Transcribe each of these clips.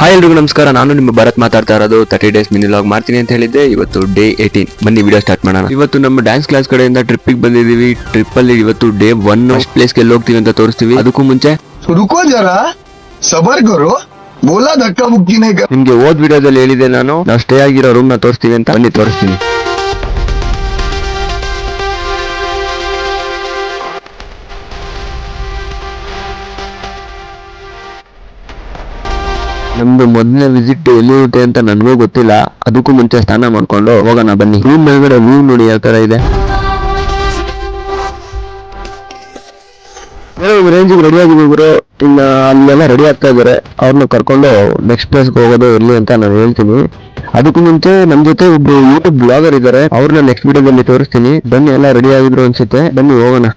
Hi ಎಲ್ರಿಗೂ ನಮಸ್ಕಾರ. ನಾನು ನಿಮ್ಮ ಭರತ್ ಮಾತಾಡ್ತಾ ಇರೋದು 30 ಡೇಸ್ ಮಿನಿ ವ್ಲಾಗ್ ಮಾಡ್ತೀನಿ ಅಂತ ಹೇಳಿದ್ದೆ. ಇವತ್ತು ಡೇ 18. ಬನ್ನಿ ವಿಡಿಯೋ ಸ್ಟಾರ್ಟ್ ಮಾಡೋಣ. ಇವತ್ತು ನಮ್ಮ ಡ್ಯಾನ್ಸ್ ಕ್ಲಾಸ್ ಕಡೆಯಿಂದ ಟ್ರಿಪ್ಪಿಗೆ ಬಂದಿದ್ದೀವಿ. ಟ್ರಿಪ್ ಅಲ್ಲಿ ಇವತ್ತು ಡೇ 1 ಫಸ್ಟ್ ಪ್ಲೇಸ್ಗೆ ಎಲ್ಲಿ ಹೋಗ್ತೀವಿ ಅಂತ ತೋರಿಸ್ತೀವಿ. ಅದಕ್ಕೂ ಮುಂಚೆ रुको जरा सबर करो बोला धक्का मुक्की नहीं कर। ನಿಮ್ಗೆ ಓದ್ ವಿಡಿಯೋದಲ್ಲಿ ಹೇಳಿದೆ ನಾವು ಸ್ಟೇ ಆಗಿರೋ ರೂಮ್ ನ ತೋರಿಸ್ತೀವಿ ಅಂತ. ಬನ್ನಿ ತೋರಿಸ್ತೀನಿ. ನಮ್ದು ಮೊದಲನೇ ವಿಸಿಟ್ ಎಲ್ಲಿ ಇರುತ್ತೆ ಅಂತ ನನಗೂ ಗೊತ್ತಿಲ್ಲ. ಅದಕ್ಕೂ ಮುಂಚೆ ಸ್ನಾನ ಮಾಡ್ಕೊಂಡು ಹೋಗೋಣ ಬನ್ನಿ. ರೂಮ್ ಮೇಲ್ಗಡೆ ವ್ಯೂ ನೋಡಿ ಯಾವ ತರ ಇದೆ. ರೇಂಜಿಗೆ ರೆಡಿ ಆಗಿದ್ದೀವಿ ಗುರು. ಇನ್ನ ಅಲ್ಲೆಲ್ಲ ರೆಡಿ ಆಗ್ತಾ ಇದಾರೆ. ಅವ್ರನ್ನ ಕರ್ಕೊಂಡು ನೆಕ್ಸ್ಟ್ ಪ್ಲೇಸ್ಗೆ ಹೋಗೋದು ಇರ್ಲಿ ಅಂತ ನಾನು ಹೇಳ್ತೀನಿ. ಅದಕ್ಕೂ ಮುಂಚೆ ನಮ್ ಜೊತೆ ಒಬ್ರು ಯೂಟ್ಯೂಬ್ ಬ್ಲಾಗರ್ ಇದಾರೆ. ಅವ್ರನ್ನ ನೆಕ್ಸ್ಟ್ ವಿಡಿಯೋದಲ್ಲಿ ತೋರಿಸ್ತೀನಿ. ಬನ್ನಿ, ಎಲ್ಲ ರೆಡಿ ಆಗಿದ್ರು ಅನ್ಸುತ್ತೆ. ಬನ್ನಿ ಹೋಗೋಣ.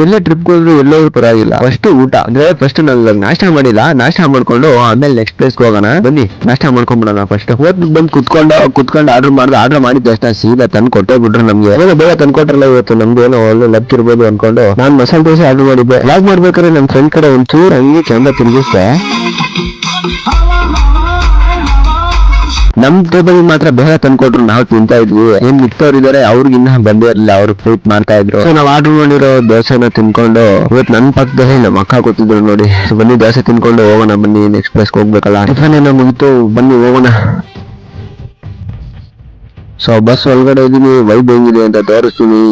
ಎಲ್ಲೇ ಟ್ರಿಪ್ ಹೋದ್ರು ಎಲ್ಲೋದ್ರು ಪರವಾಗಿಲ್ಲ, ಫಸ್ಟ್ ಊಟ ಅಂದ್ರೆ ಫಸ್ಟ್ ನಾನು ನಾಷ್ಟ ಮಾಡಿಲ್ಲ. ನಾಷ್ಟ ಮಾಡ್ಕೊಂಡು ಆಮೇಲೆ ನೆಕ್ಸ್ಟ್ ಪ್ಲೇಸ್ ಹೋಗೋಣ. ಬನ್ನಿ ನಾಷ್ಟ ಮಾಡ್ಕೊಂಡ್ಬಿಡೋಣ. ಫಸ್ಟ್ ಹೋದ್ ಬಂದು ಕುತ್ಕೊಂಡು ಆರ್ಡರ್ ಮಾಡಿದ್ದು ಅಷ್ಟ ಸೀದಾ ತಂದು ಕೊಟ್ಟೇ ಬಿಟ್ರು ನಮ್ಗೆ. ಏನೋ ಬೇಗ ತಂದ್ಕೊಟ್ರಲ್ಲ ಇವತ್ತು. ನಮ್ದು ಏನೋ ಒಳ್ಳೆ ಲಕ್ ಇರ್ಬೋದು ಅನ್ಕೊಂಡು ನಾನು ಮಸಾಲೆ ದೋಸೆ ಆರ್ಡರ್ ಮಾಡಿದ್ದೆ. ಲಾಗ್ ಮಾಡ್ಬೇಕಾದ್ರೆ ನಮ್ ಫ್ರೆಂಡ್ ಕಡೆ ಒಂಚೂರು ಹಂಗೆ ಕ್ಯಾಮ್ರಾ ತಿರುಗಿಸ್ದೆ. ನಮ್ ಟೇಬಲ್ ಮಾತ್ರ ಬೇಗ ತಂದ್ಕೊಟ್ರು. ನಾವು ತಿಂತಾ ಇದ್ವಿ. ಏನ್ ಮಿಕ್ತವ್ರು ಇದಾರೆ ಅವ್ರಿಗೆ ಇನ್ನ ಬಂದೇ ಇರಲಿಲ್ಲ. ಅವ್ರು ಫ್ರೂಟ್ ಮಾಡ್ತಾ ಇದ್ರು. ಸೊ ನಾವ್ ಆರ್ಡರ್ ಮಾಡಿರೋ ದೋಸೆನ ತಿನ್ಕೊಂಡು ಇವತ್ತು ನನ್ ಪಕ್ಕದಲ್ಲಿ ನಮ್ಮ ಅಕ್ಕ ಕೂತಿದ್ರು ನೋಡಿ. ಸೊ ಬನ್ನಿ ದೋಸೆ ತಿನ್ಕೊಂಡು ಹೋಗೋಣ. ಬನ್ನಿ ನೆಕ್ಸ್ಟ್ ಪ್ಲೇಸ್ಗೆ ಹೋಗ್ಬೇಕಲ್ಲ. ಟಿಫನ್ ಏನೋ ಮುಗಿತು. ಬನ್ನಿ ಹೋಗೋಣ. ಸೊ ಬಸ್ ಒಳಗಡೆ ಇದೀನಿ. ವೈಬ್ ಹೆಂಗಿದೆ ಅಂತ ತೋರಿಸ್ತೀನಿ.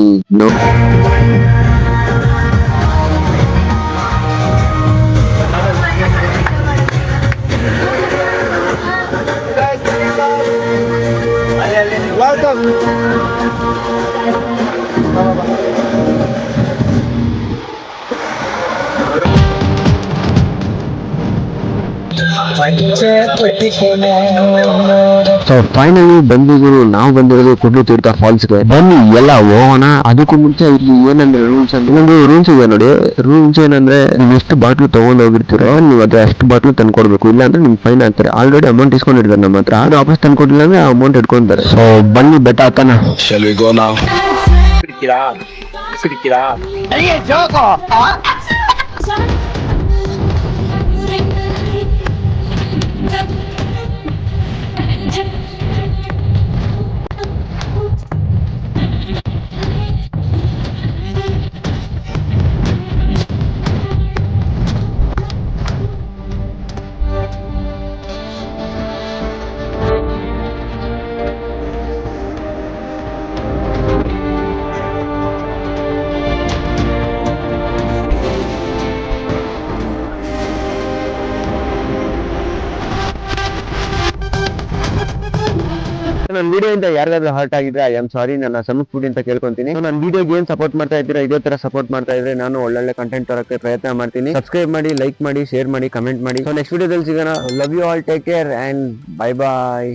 ಸೊ ಫೈನಲಿ ಬಂದಿದ್ರು. ನಾವು ಬಂದಿರೋದು ಕುಡ್ಲು ತೀರ್ಥ ಫಾಲ್ಸ್ಗೆ. ಬನ್ನಿ ಎಲ್ಲ ಹೋಗೋಣ. ಅದಕ್ಕೂ ಮುಂಚೆ ಇಲ್ಲಿ ಏನಂದ್ರೆ ರೂಲ್ಸ್ ಅಂದ್ರೆ ರೂಲ್ಸ್ ಇದೆ ನೋಡಿ. ರೂಲ್ಸ್ ಏನಂದ್ರೆ ನೀವು ಎಷ್ಟು ಬಾಟ್ಲು ತಗೊಂಡ್ ಹೋಗಿರ್ತೀರೋ ನೀವು ಅದೇ ಅಷ್ಟು ಬಾಟ್ಲು ತಂದ್ಕೊಡ್ಬೇಕು. ಇಲ್ಲ ಅಂದ್ರೆ ನಿಮ್ಗೆ ಫೈನ್ ಆಗ್ತಾರೆ. ಆಲ್ರೆಡಿ ಅಮೌಂಟ್ ಇಸ್ಕೊಂಡಿರ್ತಾರೆ ನಮ್ಮ ಹತ್ರ. ಅದು ವಾಪಸ್ ತಂದ್ಕೊಟ್ಟಿಲ್ಲ ಅಂದ್ರೆ ಅಮೌಂಟ್ ಇಟ್ಕೊಂತಾರೆ. ಸೊ ಬನ್ನಿ ಬೆಟ್ಟ ಹತ್ತನ. ನನ್ನ ವಿಡಿಯೋ ಇಂದ ಯಾರಿಗಾದ್ರೂ ಹರ್ಟ್ ಆಗಿದ್ರೆ ಐ ಆಮ್ ಸಾರಿ. ನನ್ನ ಕ್ಷಮಿಸ್ಬಿಡಿ ಅಂತ ಕೇಳ್ಕೊಂತೀನಿ. ನನ್ನ ವಿಡಿಯೋಗೆ ಏನ್ ಸಪೋರ್ಟ್ ಮಾಡ್ತಾ ಇದ್ದೀರಾ ಇದೇ ತರ ಸಪೋರ್ಟ್ ಮಾಡ್ತಾ ಇದ್ರೆ ನಾನು ಒಳ್ಳೊಳ್ಳೆ ಕಂಟೆಂಟ್ ತರಕ್ಕೆ ಪ್ರಯತ್ನ ಮಾಡ್ತೀನಿ. ಸಬ್ಸ್ಕ್ರೈಬ್ ಮಾಡಿ, ಲೈಕ್ ಮಾಡಿ, ಶೇರ್ ಮಾಡಿ, ಕಮೆಂಟ್ ಮಾಡಿ. ಸೊ ನೆಕ್ಸ್ಟ್ ವಿಡಿಯೋದಲ್ಲಿ ಸಿಗೋಣ. Love you all. Take care and bye bye.